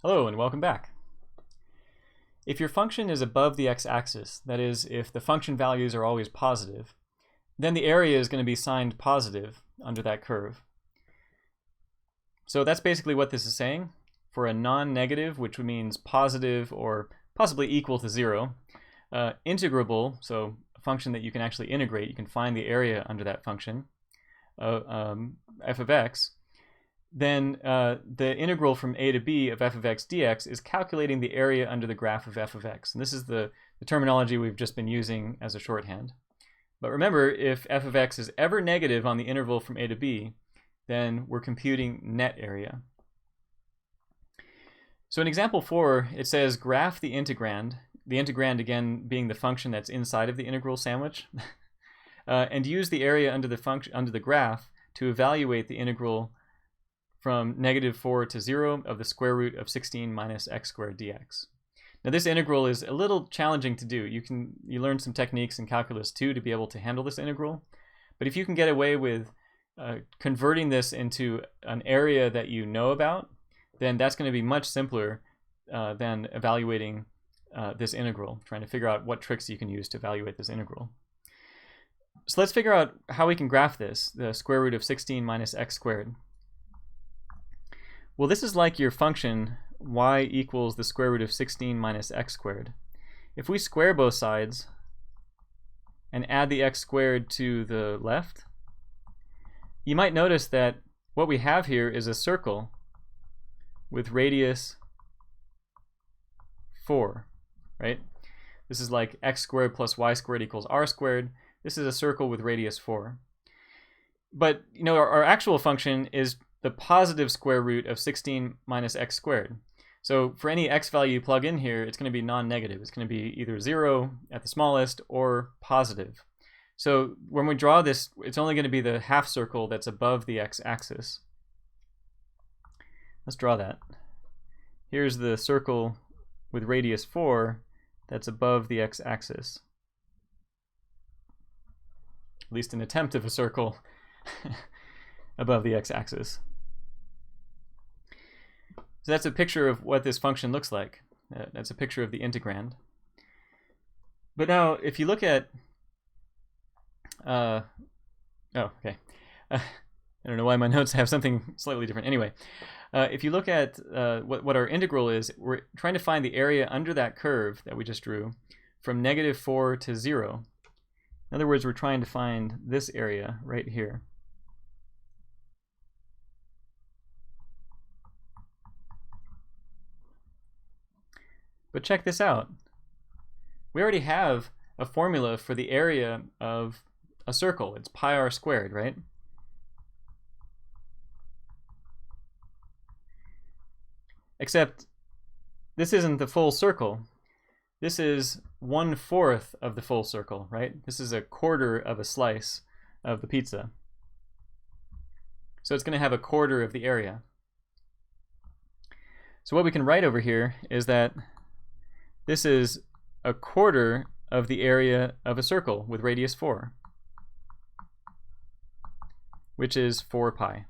Hello and welcome back. If your function is above the x-axis, that is, if the function values are always positive, then the area is going to be signed positive under that curve. So that's basically what this is saying. For a non-negative, which means positive or possibly equal to 0, integrable, so a function that you can actually integrate, you can find the area under that function, f of x, then the integral from a to b of f of x dx is calculating the area under the graph of f of x. And this is the terminology we've just been using as a shorthand. But remember, if f of x is ever negative on the interval from a to b, then we're computing net area. So in example 4, it says graph the integrand again being the function that's inside of the integral sandwich, and use the area under the graph to evaluate the integral from -4 to 0 of the square root of 16 minus x squared dx. Now this integral is a little challenging to do. You learn some techniques in calculus 2 to be able to handle this integral, but if you can get away with converting this into an area that you know about, then that's going to be much simpler than evaluating this integral, trying to figure out what tricks you can use to evaluate this integral. So let's figure out how we can graph this, the square root of 16 minus x squared. Well, this is like your function y equals the square root of 16 minus x squared. If we square both sides and add the x squared to the left, you might notice that what we have here is a circle with radius 4, right? This is like x squared plus y squared equals r squared. This is a circle with radius 4. But you know, our actual function is the positive square root of 16 minus x squared. So for any x value you plug in here, it's going to be non-negative. It's going to be either 0 at the smallest or positive. So when we draw this, it's only going to be the half circle that's above the x-axis. Let's draw that. Here's the circle with radius 4 that's above the x-axis. At least an attempt of a circle above the x-axis. So that's a picture of what this function looks like. That's a picture of the integrand. But now, if you look at, I don't know why my notes have something slightly different. Anyway, if you look at what our integral is, we're trying to find the area under that curve that we just drew from -4 to 0. In other words, we're trying to find this area right here. But check this out. We already have a formula for the area of a circle. It's pi r squared, right? Except this isn't the full circle. This is 1/4 of the full circle, right? This is a quarter of a slice of the pizza. So it's going to have a quarter of the area. So what we can write over here is that this is a quarter of the area of a circle with radius 4, which is 4 pi.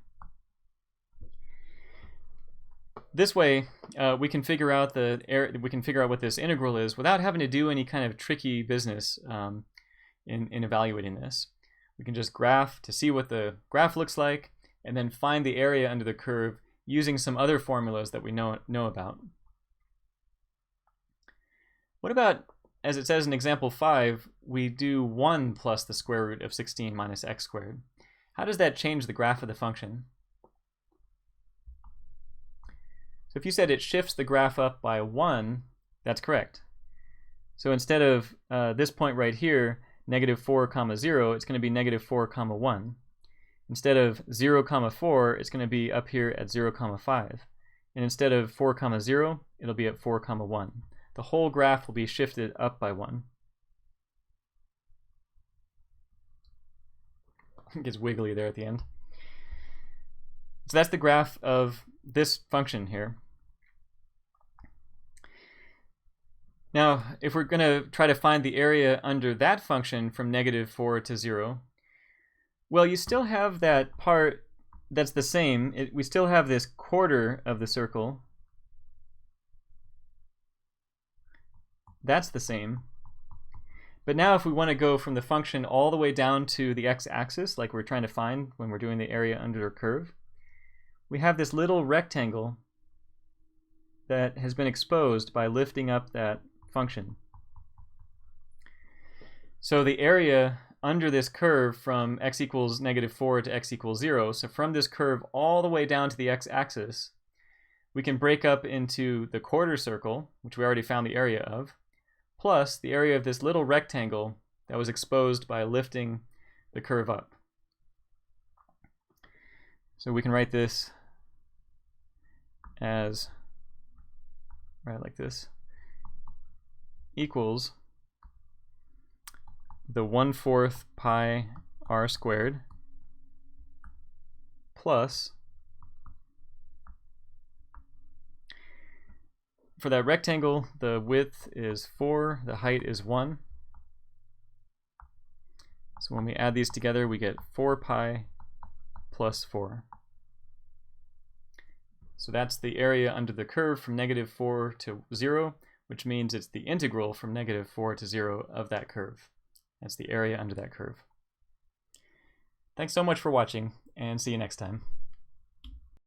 This way, we can figure out what this integral is without having to do any kind of tricky business in evaluating this. We can just graph to see what the graph looks like, and then find the area under the curve using some other formulas that we know about. What about, as it says in example 5, we do 1 plus the square root of 16 minus x squared? How does that change the graph of the function? So if you said it shifts the graph up by 1, that's correct. So instead of this point right here, -4, 0, it's going to be -4, 1. Instead of 0, 4, it's going to be up here at 0, 5. And instead of 4, 0, it'll be at 4, 1. The whole graph will be shifted up by 1. It gets wiggly there at the end. So that's the graph of this function here. Now, if we're going to try to find the area under that function from -4 to 0, well, you still have that part that's the same. We still have this quarter of the circle That's the same. But now if we want to go from the function all the way down to the x-axis, like we're trying to find when we're doing the area under a curve, we have this little rectangle that has been exposed by lifting up that function. So the area under this curve from x equals -4 to x equals 0, so from this curve all the way down to the x-axis, we can break up into the quarter circle, which we already found the area of, plus the area of this little rectangle that was exposed by lifting the curve up. So we can write this as, right, like this, equals the 1/4 pi r squared plus, for that rectangle, the width is 4, the height is 1. So when we add these together, we get 4 pi plus 4. So that's the area under the curve from -4 to 0, which means it's the integral from -4 to 0 of that curve. That's the area under that curve. Thanks so much for watching, and see you next time.